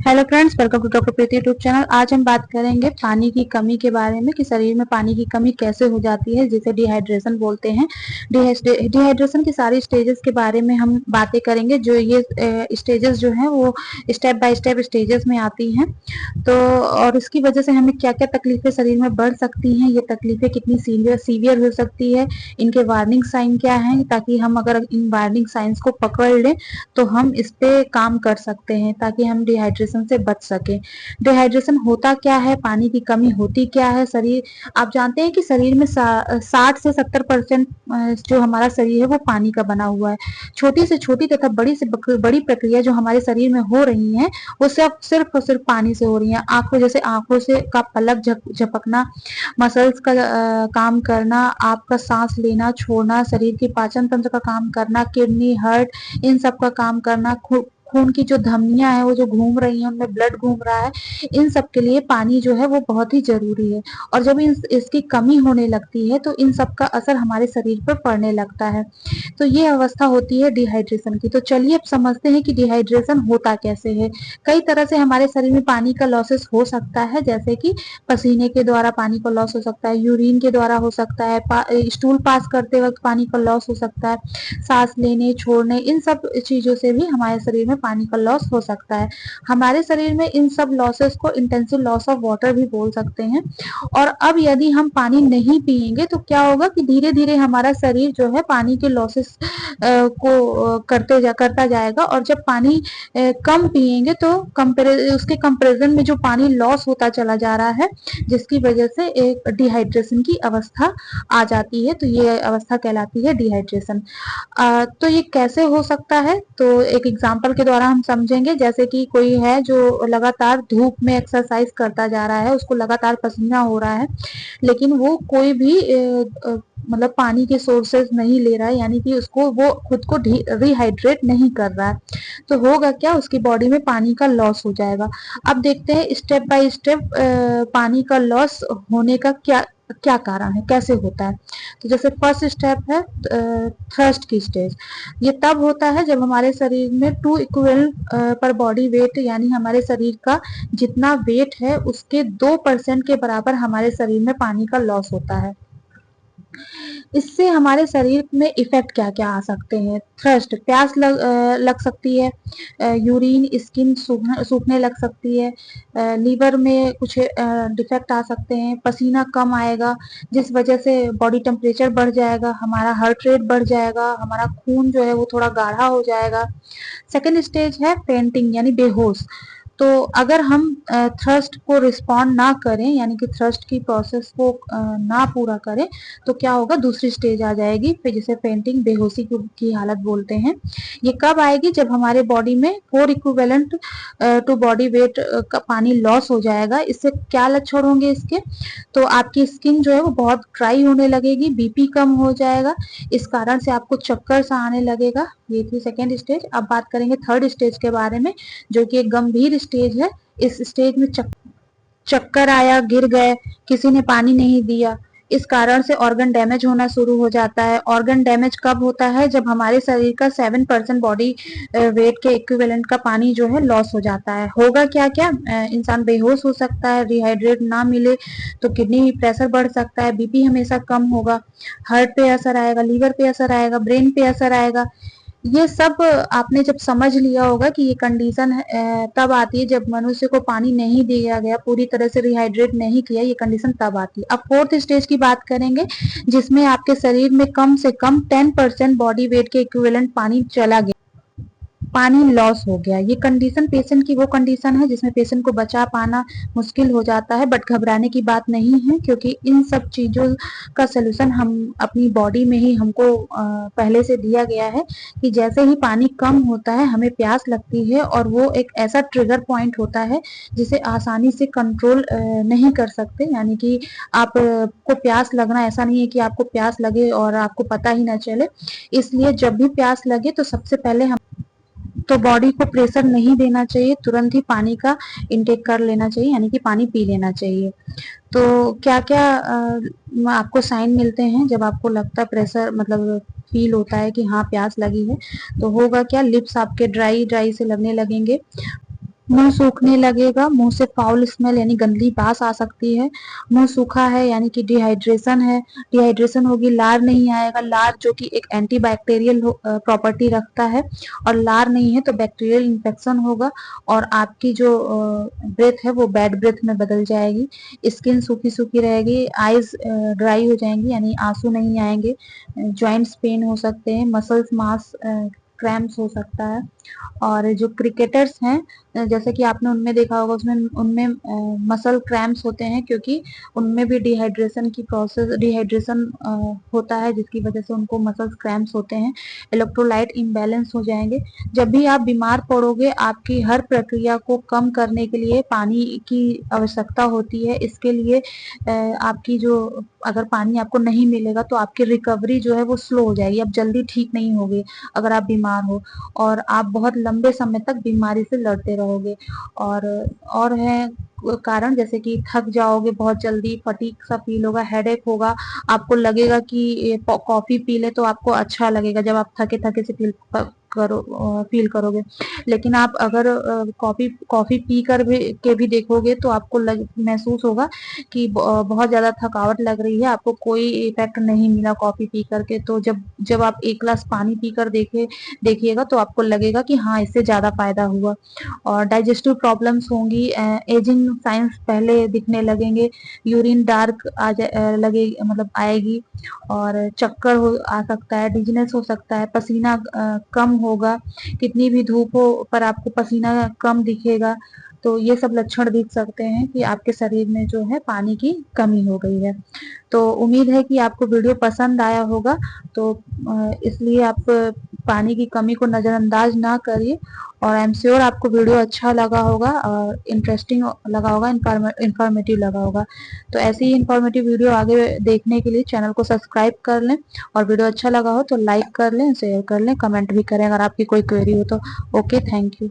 Hello friends, welcome to doctor Preeti YouTube channel. आज हम बात करेंगे पानी की कमी के बारे में कि शरीर में पानी की कमी कैसे हो जाती है, जिसे डिहाइड्रेशन बोलते हैं। डिहाइड्रेशन की सारी स्टेजेस के बारे में हम बातें करेंगे। जो ये स्टेजेस जो हैं वो स्टेप बाय स्टेप स्टेजेस में आती हैं। तो और इसकी वजह से हमें क्या क्या तकलीफें शरीर में बढ़ सकती हैं, ये तकलीफें कितनी सीवियर हो सकती है, इनके वार्निंग साइन क्या हैं, ताकि हम अगर इन वार्निंग साइंस को पकड़ लें तो हम इस पे काम कर सकते हैं, ताकि हम डिहाइड्रेशन से बच सके। डिहाइड्रेशन होता क्या है, पानी की कमी होती क्या है। शरीर, आप जानते हैं कि शरीर में 60 से 70% जो हमारा शरीर है वो पानी का बना हुआ है। छोटी से छोटी तथा बड़ी से बड़ी प्रक्रिया जो हमारे शरीर में हो रही है वो सिर्फ और सिर्फ पानी से हो रही है। आंखों जैसे आंखों से का पलक झपकना, मसल्स का काम करना, आपका सांस लेना छोड़ना, शरीर की पाचन तंत्र का काम करना, किडनी, हार्ट, इन सब का काम करना, खून की जो धमनियां है वो जो घूम रही हैं, उनमें ब्लड घूम रहा है, इन सब के लिए पानी जो है वो बहुत ही जरूरी है। और जब इसकी कमी होने लगती है तो इन सब का असर हमारे शरीर पर पड़ने लगता है। तो ये अवस्था होती है डिहाइड्रेशन की। तो चलिए अब समझते हैं कि डिहाइड्रेशन होता कैसे है। कई तरह से हमारे शरीर में पानी का लॉसेस हो सकता है, जैसे कि पसीने के द्वारा पानी का लॉस हो सकता है, यूरिन के द्वारा हो सकता है, स्टूल पास करते वक्त पानी का लॉस हो सकता है, सांस लेने छोड़ने, इन सब चीजों से भी हमारे शरीर में पानी का लॉस हो सकता है। हमारे शरीर में इन सब लॉसेस को इंटेंसिव लॉस ऑफ वाटर भी बोल सकते हैं। और अब यदि हम पानी नहीं पिएंगे तो क्या होगा कि धीरे धीरे हमारा शरीर जो है पानी के लॉसेस को करता जाएगा। और जब पानी कम पिएंगे तो उसके कंपेरिजन में जो पानी लॉस होता चला जा रहा है, जिसकी वजह से एक डिहाइड्रेशन की अवस्था आ जाती है। तो ये अवस्था कहलाती है डिहाइड्रेशन। तो ये कैसे हो सकता है, तो एक एग्जांपल के द्वारा हम समझेंगे। जैसे कि कोई है जो लगातार धूप में एक्सरसाइज करता जा रहा है, उसको लगातार पसीना हो रहा है, लेकिन वो कोई भी मतलब पानी के सोर्सेज नहीं ले रहा है, यानी कि उसको वो खुद को रिहाइड्रेट नहीं कर रहा है। तो होगा क्या, उसकी बॉडी में पानी का लॉस हो जाएगा। अब देखते हैं स्टेप बाय स्टेप पानी का लॉस होने का क्या क्या कारण है, कैसे होता है। तो जैसे फर्स्ट स्टेप है थर्स्ट की स्टेज। ये तब होता है जब हमारे शरीर में 2 इक्विवेलेंट पर बॉडी वेट, यानी हमारे शरीर का जितना वेट है उसके 2% के बराबर हमारे शरीर में पानी का लॉस होता है। इससे हमारे शरीर में इफेक्ट क्या क्या आ सकते हैं। थर्स्ट, प्यास लग सकती है, यूरिन स्किन सूखने लग सकती है, लीवर में कुछ डिफेक्ट आ सकते हैं, पसीना कम आएगा जिस वजह से बॉडी टेम्परेचर बढ़ जाएगा, हमारा हार्ट रेट बढ़ जाएगा, हमारा खून जो है वो थोड़ा गाढ़ा हो जाएगा। सेकेंड स्टेज है फेंटिंग, यानी बेहोश। तो अगर हम थ्रस्ट को रिस्पॉन्ड ना करें, यानी कि थ्रस्ट की प्रोसेस को ना पूरा करें, तो क्या होगा, दूसरी स्टेज आ जाएगी, फिर जिसे फेंटिंग, बेहोशी की हालत बोलते हैं। ये कब आएगी, जब हमारे बॉडी में 4 इक्विवेलेंट टू बॉडी वेट का पानी लॉस हो जाएगा। इससे क्या लक्षण होंगे इसके, तो आपकी स्किन जो है वो बहुत ड्राई होने लगेगी, बीपी कम हो जाएगा, इस कारण से आपको चक्कर सा आने लगेगा। ये थी सेकेंड स्टेज। अब बात करेंगे थर्ड स्टेज के बारे में, जो कि एक गंभीर स्टेज है। इस स्टेज में चक्कर आया, गिर गए, किसी ने पानी नहीं दिया, इस कारण से ऑर्गन डैमेज होना शुरू हो जाता है। ऑर्गन डैमेज कब होता है, जब हमारे शरीर का 7% बॉडी वेट के इक्विवेलेंट का पानी जो है लॉस हो जाता है। होगा क्या क्या, इंसान बेहोश हो सकता है, रिहाइड्रेट ना मिले तो किडनी प्रेशर बढ़ सकता है, बीपी हमेशा कम होगा, हार्ट पे असर आएगा, लीवर पे असर आएगा, ब्रेन पे असर आएगा। ये सब आपने जब समझ लिया होगा कि ये कंडीशन तब आती है जब मनुष्य को पानी नहीं दिया गया, पूरी तरह से रिहाइड्रेट नहीं किया, ये कंडीशन तब आती है। अब फोर्थ स्टेज की बात करेंगे, जिसमें आपके शरीर में कम से कम 10% बॉडी वेट के इक्विवेलेंट पानी चला गया, पानी लॉस हो गया। ये कंडीशन पेशेंट की वो कंडीशन है जिसमें पेशेंट को बचा पाना मुश्किल हो जाता है। बट घबराने की बात नहीं है, क्योंकि इन सब चीजों का सलूशन हम अपनी बॉडी में ही हमको पहले से दिया गया है कि जैसे ही पानी कम होता है हमें प्यास लगती है, और वो एक ऐसा ट्रिगर पॉइंट होता है जिसे आसानी से कंट्रोल नहीं कर सकते। यानी कि आप को प्यास लगना ऐसा नहीं है कि आपको प्यास लगे और आपको पता ही ना चले। इसलिए जब भी प्यास लगे तो सबसे पहले हम तो बॉडी को प्रेशर नहीं देना चाहिए, तुरंत ही पानी का इंटेक कर लेना चाहिए, यानी कि पानी पी लेना चाहिए। तो क्या क्या आपको साइन मिलते हैं जब आपको लगता है प्रेशर, मतलब फील होता है कि हाँ प्यास लगी है, तो होगा क्या, लिप्स आपके ड्राई ड्राई से लगने लगेंगे, मुंह सूखने लगेगा, मुंह से फाउल स्मेल यानी गंदी बास आ सकती है। मुंह सूखा है यानी कि डिहाइड्रेशन है। डिहाइड्रेशन होगी, लार नहीं आएगा। लार जो कि एक एंटीबैक्टीरियल प्रॉपर्टी रखता है, और लार नहीं है तो बैक्टीरियल इन्फेक्शन होगा और आपकी जो ब्रेथ है वो बैड ब्रेथ में बदल जाएगी। स्किन सूखी सूखी रहेगी, आईज ड्राई हो जाएंगी यानी आंसू नहीं आएंगे। जॉइंट्स पेन हो सकते हैं, मसल्स मास क्रैम्प्स हो सकता है। और जो क्रिकेटर्स हैं, जैसे कि आपने उनमें देखा होगा, उसमें उनमें मसल क्रैम्प्स होते हैं, क्योंकि उनमें भी डिहाइड्रेशन की प्रोसेस, डिहाइड्रेशन होता है, जिसकी वजह से उनको मसल क्रैम्प्स होते हैं। इलेक्ट्रोलाइट इम्बैलेंस हो जाएंगे। जब भी आप बीमार पड़ोगे, आपकी हर प्रक्रिया को कम करने के लिए पानी की आवश्यकता होती है। इसके लिए आपकी जो, अगर पानी आपको नहीं मिलेगा तो आपकी रिकवरी जो है वो स्लो हो जाएगी, आप जल्दी ठीक नहीं होगे अगर आप बीमार हो, और आप बहुत लंबे समय तक बीमारी से लड़ते रहोगे। और है कारण, जैसे कि थक जाओगे बहुत जल्दी, फटीग सा फील होगा, हेडेक होगा। आपको लगेगा कि कॉफी पी ले तो आपको अच्छा लगेगा जब आप थके थके से फील करोगे। लेकिन आप अगर कॉफी कॉफी पी कर भी देखोगे तो आपको महसूस होगा कि बहुत ज्यादा थकावट लग रही है, आपको कोई इफेक्ट नहीं मिला कॉफी पी करके। तो जब जब आप एक गिलास पानी पीकर देखिएगा तो आपको लगेगा कि हाँ, इससे ज्यादा फायदा हुआ। और डाइजेस्टिव प्रॉब्लम्स होंगी, एजिंग साइंस पहले दिखने लगेंगे, यूरिन डार्क लगे मतलब आएगी, और चक्कर आ सकता है, डिजीनेस हो सकता है, पसीना कम होगा, कितनी भी धूप हो पर आपको पसीना कम दिखेगा। तो ये सब लक्षण दिख सकते हैं कि आपके शरीर में जो है पानी की कमी हो गई है। तो उम्मीद है कि आपको वीडियो पसंद आया होगा। तो इसलिए आप पानी की कमी को नजरअंदाज ना करिए, और आई एम श्योर आपको वीडियो अच्छा लगा होगा और इंटरेस्टिंग लगा होगा, इंफॉर्मेटिव लगा होगा। तो ऐसी ही इंफॉर्मेटिव वीडियो आगे देखने के लिए चैनल को सब्सक्राइब कर लें, और वीडियो अच्छा लगा हो तो लाइक कर लें, शेयर कर लें, कमेंट भी करें अगर आपकी कोई क्वेरी हो तो। Okay, thank you.